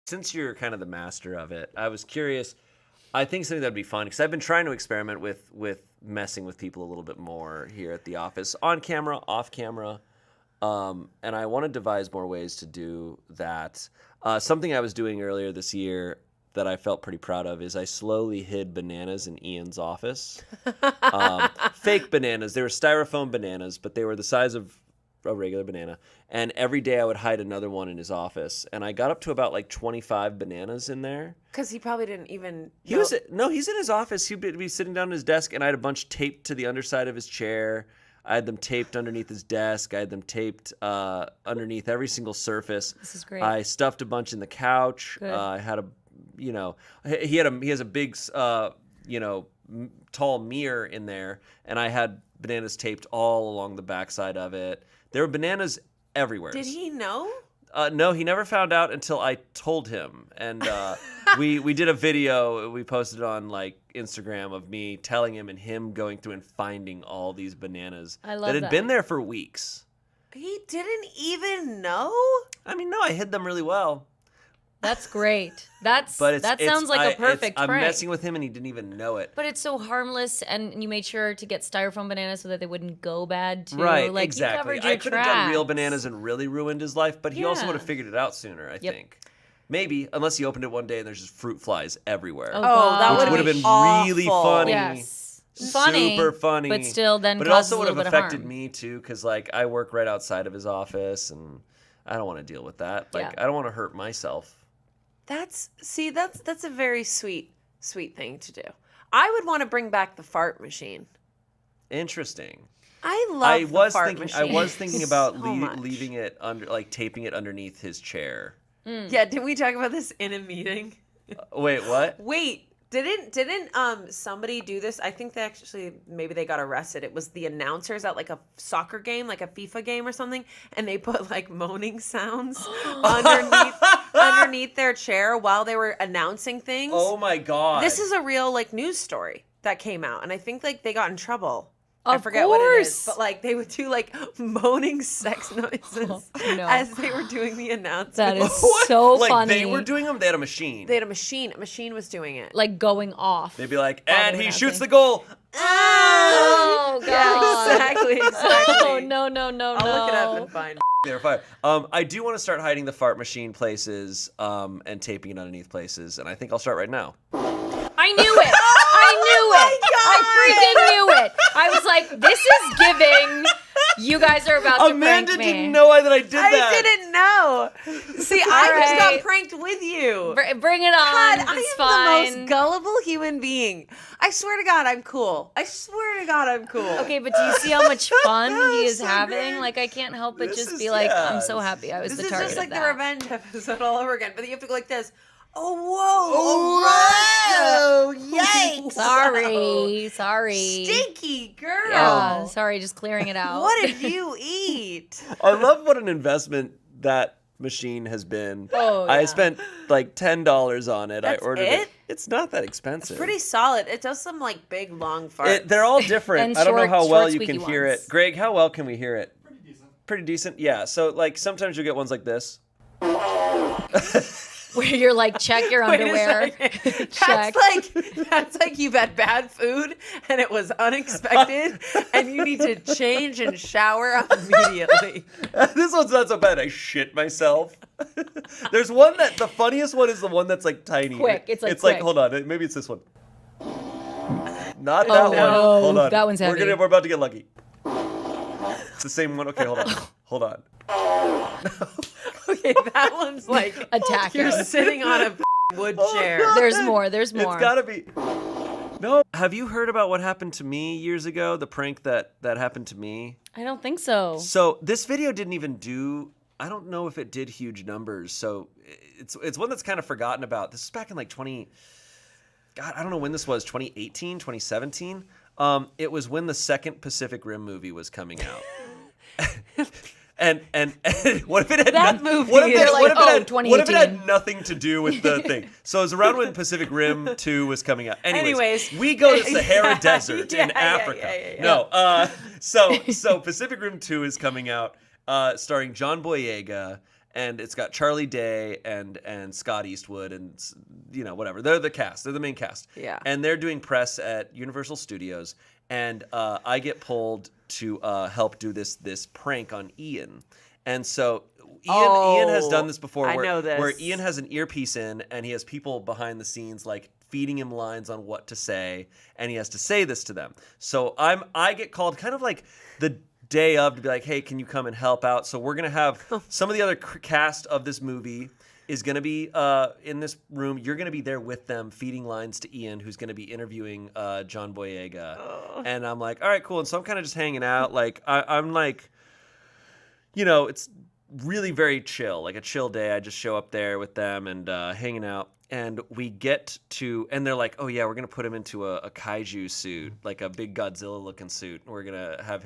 Since you're kind of the master of it, I was curious. I think something that'd be fun because I've been trying to experiment with messing with people a little bit more here at the office, on camera, off camera, and I want to devise more ways to do that. Something I was doing earlier this year that I felt pretty proud of is I slowly hid bananas in Ian's office. Fake bananas. They were styrofoam bananas, but they were the size of a regular banana. And every day I would hide another one in his office. And I got up to about like 25 bananas in there. Because he probably didn't even He's in his office. He'd be sitting down at his desk, and I had a bunch taped to the underside of his chair. I had them taped underneath his desk. I had them taped underneath every single surface. This is great. I stuffed a bunch in the couch. I had he has a big, tall mirror in there, and I had bananas taped all along the backside of it. There were bananas everywhere. Did he know? No, he never found out until I told him. And we did a video. We posted it on like Instagram of me telling him and him going through and finding all these bananas that had been there for weeks. He didn't even know? I mean, no, I hid them really well. That's great. That sounds like a perfect prank. I'm messing with him and he didn't even know it. But it's so harmless, and you made sure to get styrofoam bananas so that they wouldn't go bad too. Right, like, exactly. You covered your I could have done real tracks. bananas and really ruined his life, but he also would have figured it out sooner, I think. Maybe, unless he opened it one day and there's just fruit flies everywhere. Oh, God. that would have been awful. really funny. Yes. Funny. Super funny. But still then But it causes also would a have little bit of affected harm. me too, because like I work right outside of his office and I don't want to deal with that. Like I don't want to hurt myself. That's a very sweet thing to do. I would want to bring back the fart machine. Interesting. I love the fart machine. I was thinking about so much. leaving it under, like taping it underneath his chair. Yeah, didn't we talk about this in a meeting? Wait, what? Wait, didn't somebody do this? I think maybe they got arrested. It was the announcers at like a soccer game, like a FIFA game or something, and they put like moaning sounds underneath their chair while they were announcing things. Oh my God. This is a real like news story that came out, and I think like they got in trouble. I Of forget what it is, course. but like they would do like moaning sex noises as they were doing the announcement. That is so like funny. they were doing them? They had a machine. They had a machine. A machine was doing it. like going off. They'd be like, While and they were he shoots announcing. the goal. Oh, God. Yeah, exactly. Oh, no. I'll look it up and find. They're fire. I do want to start hiding the fart machine places and taping it underneath places, and I think I'll start right now. I knew it. I freaking knew it. I was like, this is giving. You guys are about to Amanda prank me. didn't know that I did that. I didn't know. See, I just got pranked with you. Bring it on. God, it's I am fine. the most gullible human being. I swear to God, I'm cool. Okay, but do you see how much fun he is So having? great. Like, I can't help but This just is- be like, yeah. I'm so happy I was This the is target just like of the that. revenge episode all over again. But you have to go like this. Oh, whoa. Yikes. Sorry. Stinky girl. Yeah, sorry, just clearing it out. What did you eat? I love what an investment that machine has been. Oh, I yeah. spent like $10 on it. That's I ordered it? It's not that expensive. Pretty solid. It does some like big long farts. They're all different. And I don't know how short, well you squeaky can hear ones. it. Greg, how well can we hear it? Pretty decent. Yeah. So like sometimes you'll get ones like this. Where you're like, check your Wait a underwear. second. Check. That's like you've had bad food and it was unexpected and you need to change and shower immediately. This one's not so bad. I shit myself. There's one the funniest one is the one that's like tiny. Quick. It's like It's like, quick. hold on. Maybe it's this one. Not that Oh, one. no. Hold on. That one's heavy. We're about to get lucky. It's the same one. Okay, hold on. Hold on. Okay, that one's like Attacking. you're sitting on a wood chair. God. There's more. It's gotta be. No. Have you heard about what happened to me years ago? The prank that happened to me? I don't think so. So this video didn't even do, I don't know if it did huge numbers. So it's one that's kind of forgotten about. This is back in like God, I don't know when this was, 2018, 2017. It was when the second Pacific Rim movie was coming out. And what if it had That movie what if is it, like, what if it oh, had, what if it 2018. had nothing to do with the thing? So it was around when Pacific Rim 2 was coming out. Anyways. we go to Sahara Desert Yeah, in yeah, Africa. yeah. No, so Pacific Rim 2 is coming out, starring John Boyega and it's got Charlie Day and Scott Eastwood and whatever. They're the cast. They're the main cast. Yeah. And they're doing press at Universal Studios, and I get pulled to help do this prank on Ian, and so. Ian has done this before. I know this. Where Ian has an earpiece in, and he has people behind the scenes like feeding him lines on what to say, and he has to say this to them. So I get called kind of like the day of to be like, hey, can you come and help out? So we're gonna have some of the other cast of this movie is gonna be in this room. You're gonna be there with them, feeding lines to Ian, who's gonna be interviewing John Boyega. And I'm like, all right, cool. And so I'm kind of just hanging out. Like I'm like, it's really very chill, like a chill day. I just show up there with them and hanging out, and we get to, and they're like, oh yeah, we're gonna put him into a kaiju suit, like a big Godzilla looking suit, and we're gonna have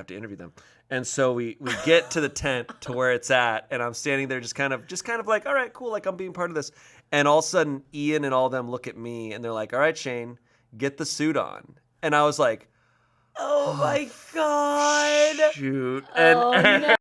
to interview them. And so we get to the tent to where it's at, and I'm standing there just kind of like, all right, cool, like I'm being part of this. And all of a sudden Ian and all them look at me and they're like, all right, Shayne, get the suit on. And I was like, oh my God. shoot. And Oh, no.